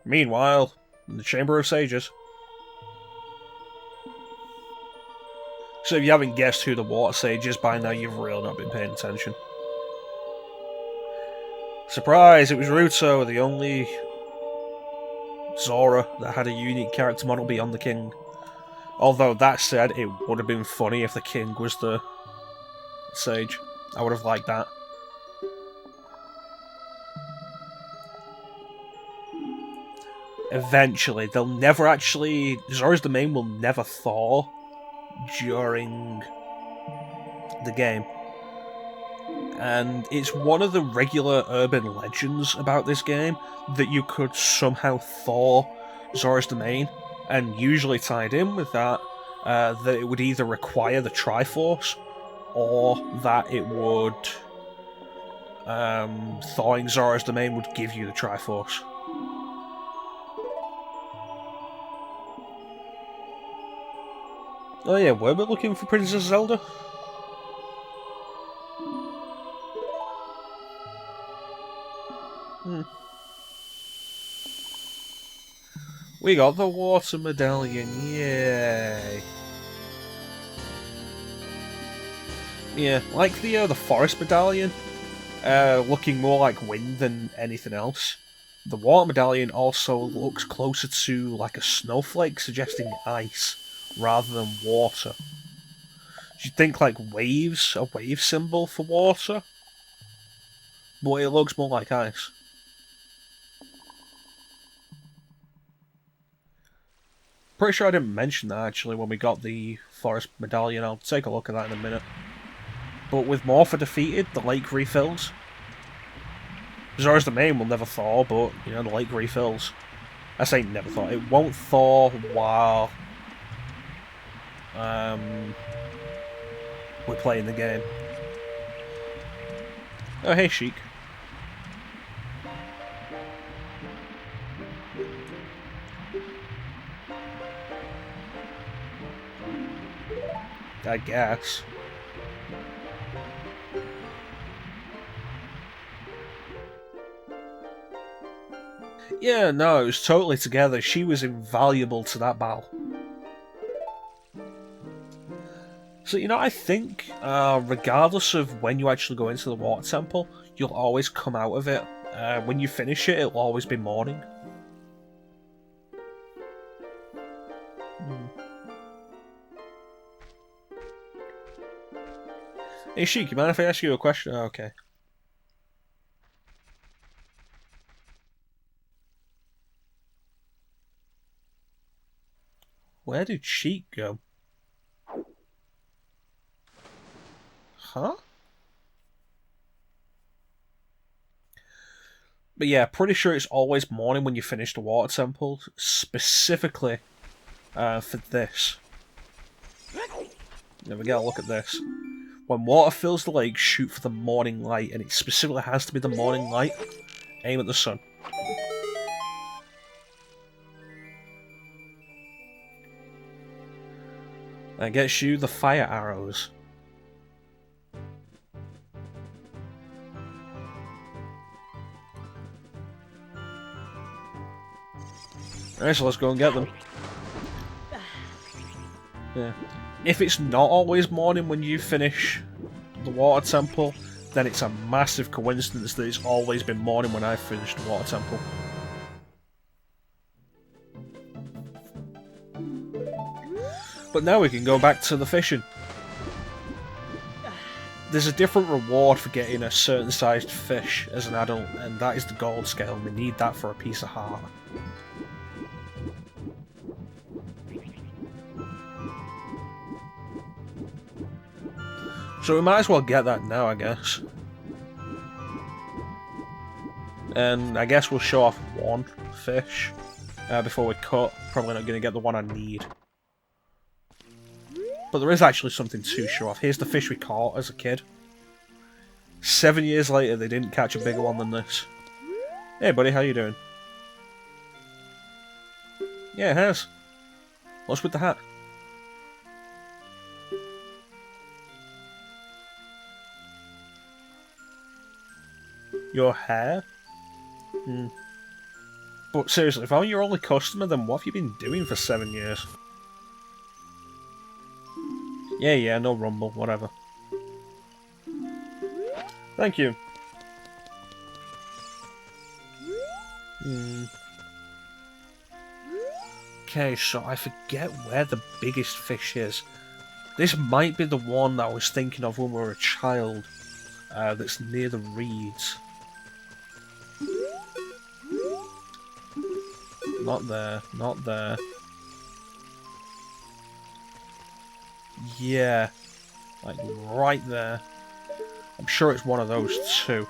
Meanwhile, in the Chamber of Sages. So if you haven't guessed who the Water Sage is by now, you've really not been paying attention. Surprise! It was Ruto, the only Zora that had a unique character model beyond the king. Although, that said, it would have been funny if the king was the sage. I would have liked that. Eventually, they'll never actually... Zora's domain will never thaw during the game. And it's one of the regular urban legends about this game that you could somehow thaw Zora's domain, and usually tied in with that, that it would either require the Triforce, or that it would... thawing Zora's domain would give you the Triforce. Oh yeah, were we looking for Princess Zelda? We got the water medallion, yay! Yeah, like the forest medallion, looking more like wind than anything else. The water medallion also looks closer to like a snowflake, suggesting ice, rather than water. You'd think like waves, a wave symbol for water, but it looks more like ice. Pretty sure I didn't mention that actually when we got the forest medallion. I'll take a look at that in a minute. But with Morpha defeated, the lake refills. Zora's domain will never thaw, but you know the lake refills. I say never thaw. It won't thaw while we're playing the game. Oh hey Sheik. I guess. Yeah, no, it was totally together. She was invaluable to that battle. So, you know, I think, regardless of when you actually go into the water temple, you'll always come out of it. When you finish it, it'll always be morning. Hey Sheik, you mind if I ask you a question? Oh, okay. Where did Sheik go? Huh? But yeah, pretty sure it's always morning when you finish the water temple, specifically for this. Now we get a look at this. When water fills the lake, shoot for the morning light, and it specifically has to be the morning light. Aim at the sun. That gets you the fire arrows. Alright, so let's go and get them. Yeah. If it's not always morning when you finish the water temple, then it's a massive coincidence that it's always been morning when I finished the water temple. But now we can go back to the fishing. There's a different reward for getting a certain sized fish as an adult, and that is the gold scale, and we need that for a piece of heart. So we might as well get that now, I guess. And I guess we'll show off one fish before we cut. Probably not going to get the one I need. But there is actually something to show off. Here's the fish we caught as a kid. 7 years later, they didn't catch a bigger one than this. Hey buddy, how you doing? Yeah, it has. What's with the hat? Your hair? Hmm. But seriously, if I'm your only customer, then what have you been doing for 7 years? Yeah, no rumble, whatever. Thank you. Okay, so I forget where the biggest fish is. This might be the one that I was thinking of when we were a child. That's near the reeds. Not there, not there. Yeah, like right there. I'm sure it's one of those two.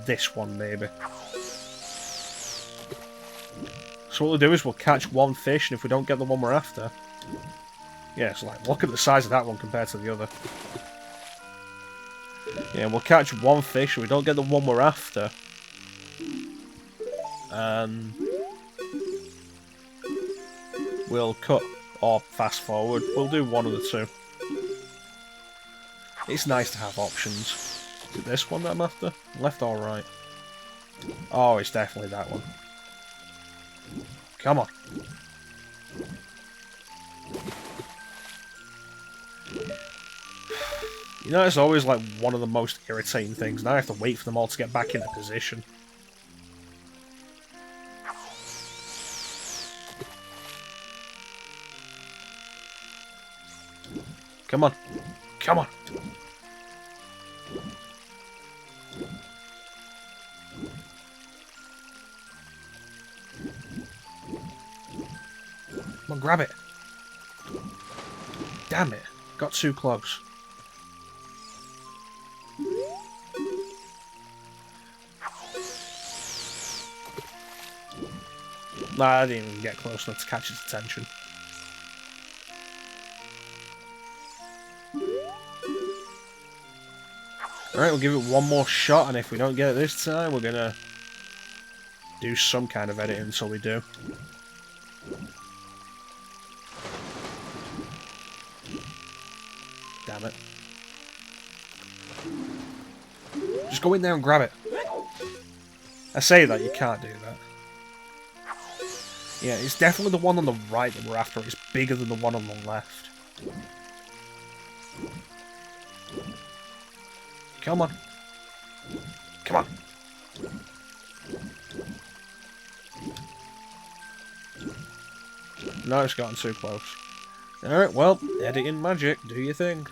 This one, maybe. So what we'll do is we'll catch one fish, and if we don't get the one we're after... Yeah, it's like, look at the size of that one compared to the other. Yeah, we'll catch one fish, and we don't get the one we're after. And... we'll cut or fast forward. We'll do one of the two. It's nice to have options. Is it this one that I'm after? Left or right? Oh, it's definitely that one. Come on. You know, it's always like one of the most irritating things. Now I have to wait for them all to get back into position. Come on. Come on. Come on, grab it. Damn it. Got too close. Nah, I didn't even get close enough to catch his attention. Alright, we'll give it one more shot, and if we don't get it this time, we're gonna do some kind of editing until we do. Damn it. Just go in there and grab it. I say that, you can't do that. Yeah, it's definitely the one on the right that we're after. It's bigger than the one on the left. Come on. Come on. No, it's gotten too close. Alright, well, editing magic, do your thing.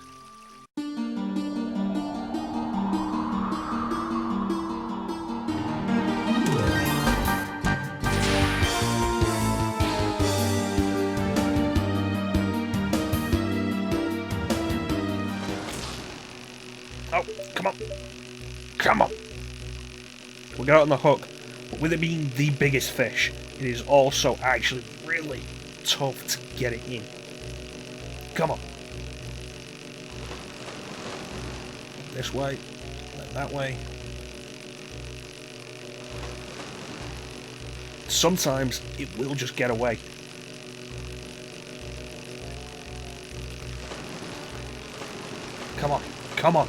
Oh, come on. Come on. We'll get out on the hook. But with it being the biggest fish, it is also actually really tough to get it in. Come on. This way. Then that way. Sometimes it will just get away. Come on. Come on.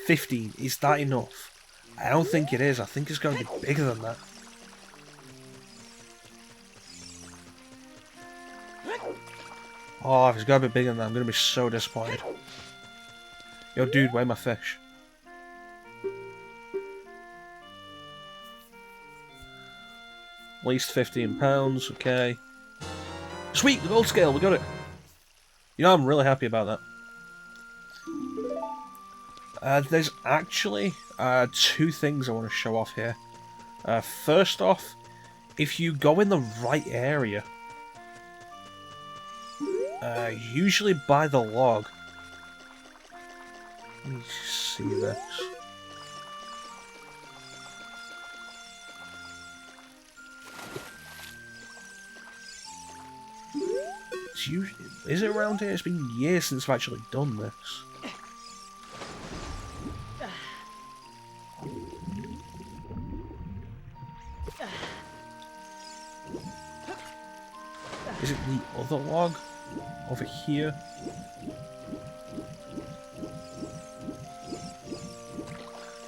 15, is that enough? I don't think it is. I think it's going to be bigger than that. Oh, if it's going to be bigger than that, I'm going to be so disappointed. Yo, dude, where's my fish? At least £15, okay. Sweet, the gold scale, we got it. You know, I'm really happy about that. There's actually two things I want to show off here. First off, if you go in the right area, usually by the log. Let me see this. It's usually, is it around here? It's been years since I've actually done this. Is it the other log? Over here?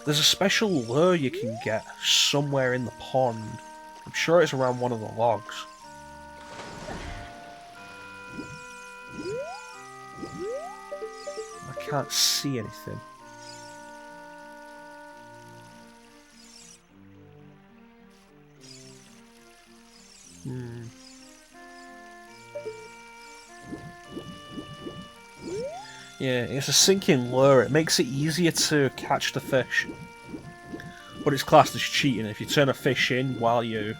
There's a special lure you can get somewhere in the pond. I'm sure it's around one of the logs. I can't see anything. Yeah, it's a sinking lure. It makes it easier to catch the fish. But it's classed as cheating. If you turn a fish in while you're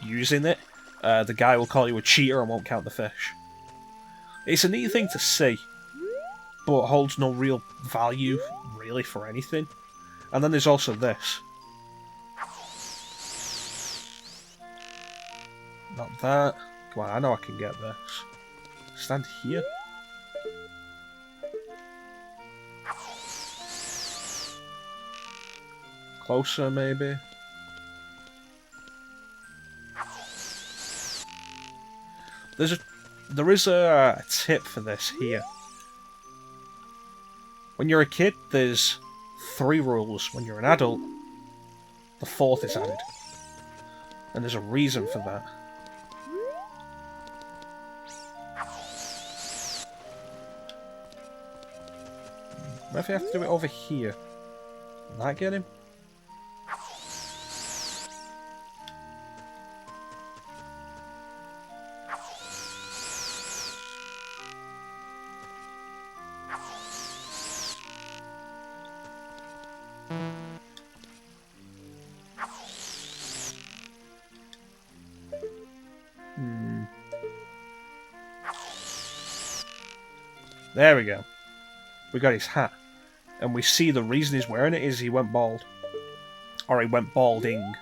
using it, the guy will call you a cheater and won't count the fish. It's a neat thing to see, but holds no real value, really, for anything. And then there's also this. Not that. Come on, I know I can get this. Stand here. Closer, maybe. There is a tip for this here. When you're a kid, there's 3 rules. When you're an adult, the 4th is added. And there's a reason for that. What if I have to do it over here? Will that get him? There we go. We got his hat. And we see the reason he's wearing it is he went bald. Or he went balding.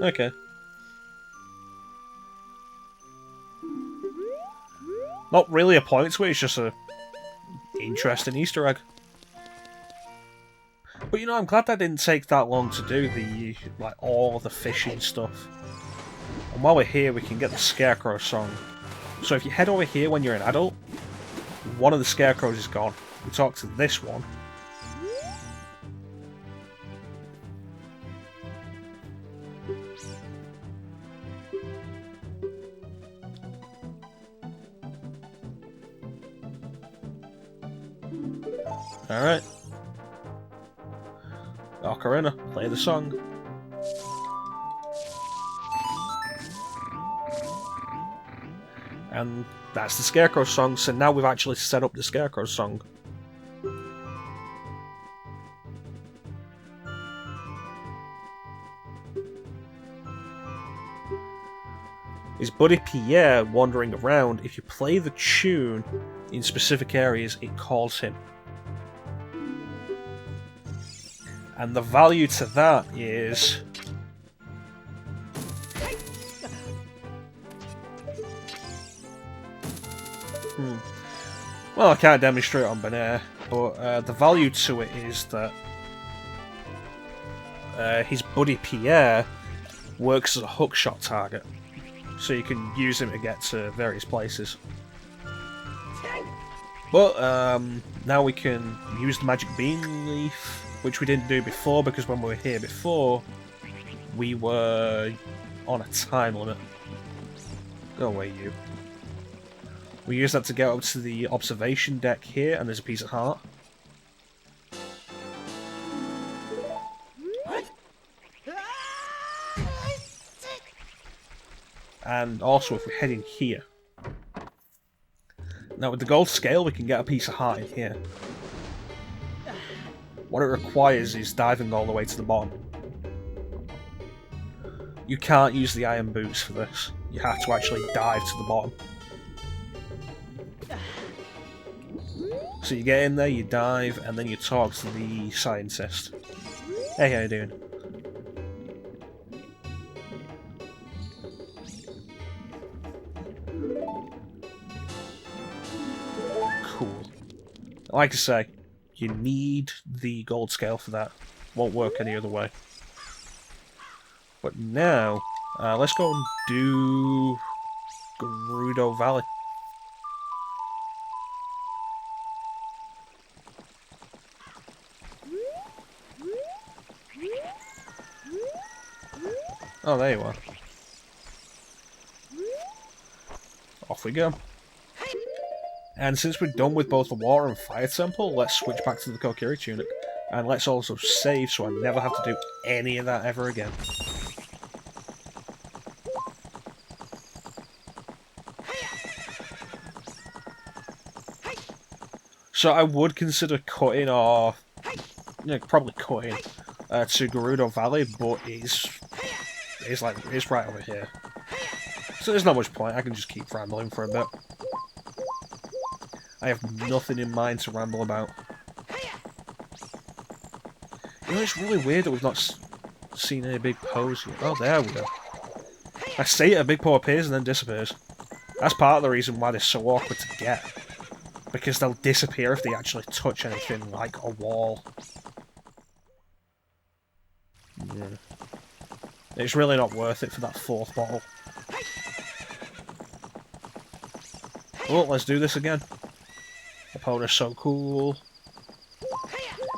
Okay. Not really a point to it, it's just a interesting Easter egg. But you know, I'm glad that didn't take that long to do the all the fishing stuff. And while we're here, we can get the Scarecrow Song. So if you head over here when you're an adult, one of the Scarecrows is gone. We talk to this one. Alright. Ocarina, play the song. And that's the Scarecrow Song, so now we've actually set up the Scarecrow Song. His buddy Pierre wandering around, if you play the tune in specific areas, it calls him. And the value to that is... Well, I can't demonstrate on Benair, but the value to it is that his buddy Pierre works as a hookshot target, so you can use him to get to various places. But now we can use the magic bean leaf, which we didn't do before because when we were here before, we were on a time limit. Go away, you. We use that to get up to the observation deck here, and there's a piece of heart. And also, if we're heading here. Now, with the gold scale, we can get a piece of heart in here. What it requires is diving all the way to the bottom. You can't use the iron boots for this. You have to actually dive to the bottom. So you get in there, you dive, and then you talk to the scientist. Hey, how you doing? Cool. Like I say, you need the gold scale for that. Won't work any other way. But now, let's go and do Gerudo Valley. Oh, there you are. Off we go. And since we're done with both the water and fire temple, let's switch back to the Kokiri tunic. And let's also save so I never have to do any of that ever again. So I would consider cutting, or probably cutting to Gerudo Valley, but it's right over here. So there's not much point. I can just keep rambling for a bit. I have nothing in mind to ramble about. You know, it's really weird that we've not seen any big pose yet. Oh, there we go. I say it, a big paw appears and then disappears. That's part of the reason why they're so awkward to get. Because they'll disappear if they actually touch anything like a wall. Yeah. It's really not worth it for that 4th bottle. Oh, let's do this again. Epona so cool.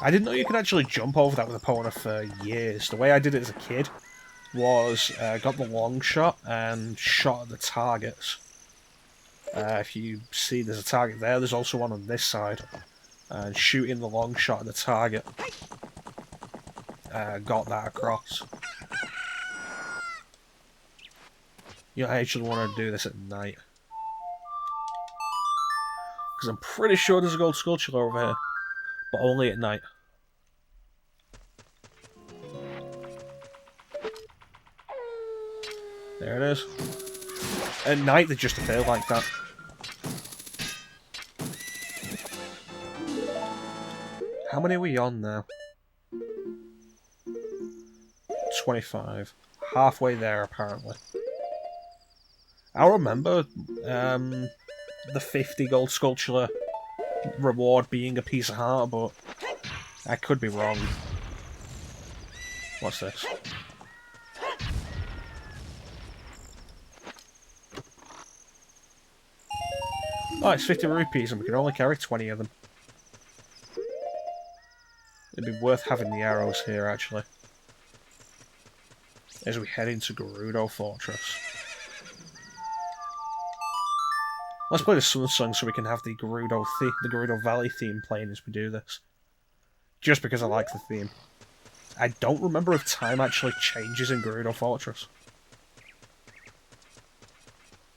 I didn't know you could actually jump over that with Epona for years. The way I did it as a kid was got the long shot and shot at the targets. If you see there's a target there, there's also one on this side. And shooting the long shot at the target got that across. You know, I actually want to do this at night. Because I'm pretty sure there's a gold sculpture over here. But only at night. There it is. At night they just appear like that. How many are we on now? 25. Halfway there, apparently. I remember the 50 gold sculpture reward being a piece of heart, but I could be wrong. What's this? Oh, it's 50 rupees and we can only carry 20 of them. It'd be worth having the arrows here, actually. As we head into Gerudo Fortress. Let's play the Sun Song so we can have the Gerudo Valley theme playing as we do this. Just because I like the theme. I don't remember if time actually changes in Gerudo Fortress.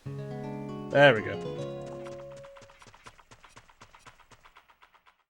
There we go.